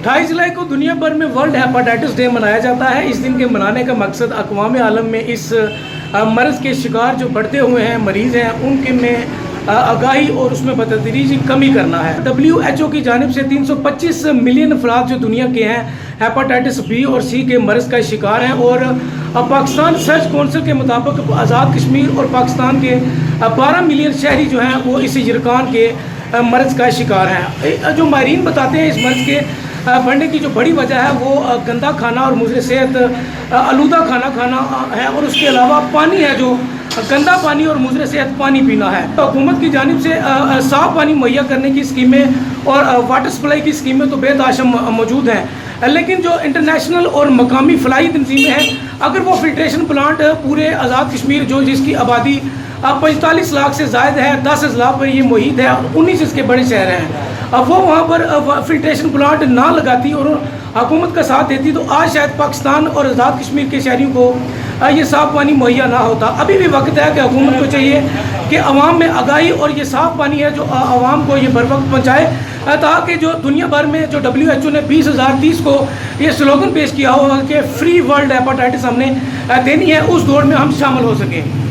28 जुलाई को दुनिया भर में वर्ल्ड हेपाटाइटिस डे मनाया जाता है। इस दिन के मनाने का मकसद अक़वाम आलम में इस मर्ज़ के शिकार जो बढ़ते हुए हैं मरीज़ हैं उनके में आगाही और उसमें बतदरीज कमी करना है। WHO की जानिब से 325 मिलियन अफराद जो दुनिया के हैं हेपाटाइटिस बी और सी के मर्ज़ का शिकार हैं और पाकिस्तान रिसर्च काउंसिल के मुताबिक आज़ाद कश्मीर और पाकिस्तान के 12 मिलियन शहरी जो हैं वो इसी यिरकान के मर्ज़ का शिकार हैं। जो माहिरीन बताते हैं इस मर्ज़ के बढ़ने की जो बड़ी वजह है वो गंदा खाना और मुज़र सेहत आलूदा खाना खाना है और उसके अलावा पानी है, जो गंदा पानी और मुज़र सेहत पानी पीना है। तो हुकूमत की जानिब से साफ़ पानी मुहैया करने की स्कीमें और वाटर सप्लाई की स्कीमें तो बेतहाशा मौजूद हैं, लेकिन जो इंटरनेशनल और मकामी फलाई तंजीमें हैं अगर वो फिल्ट्रेशन प्लांट पूरे आज़ाद कश्मीर जो जिसकी आबादी 45 लाख से ज़ायद है, 10 अजला पर ये मुहित है और 19 इसके बड़े शहर हैं, अब वो वहाँ पर फिल्ट्रेशन प्लांट ना लगाती और हुकूमत का साथ देती तो आज शायद पाकिस्तान और आज़ाद कश्मीर के शहरियों को ये साफ़ पानी मुहैया ना होता। अभी भी वक्त है कि हुकूमत को चाहिए कि अवाम में आगाही और ये साफ़ पानी है जो अवाम को ये बर वक्त पहुँचाए, ताकि जो दुनिया भर में जो WHO ने 2030 को ये स्लोगन पेश किया होगा कि फ्री वर्ल्ड हेपाटाइटिस हमने देनी है, उस दौड़ में हम शामिल हो सकें।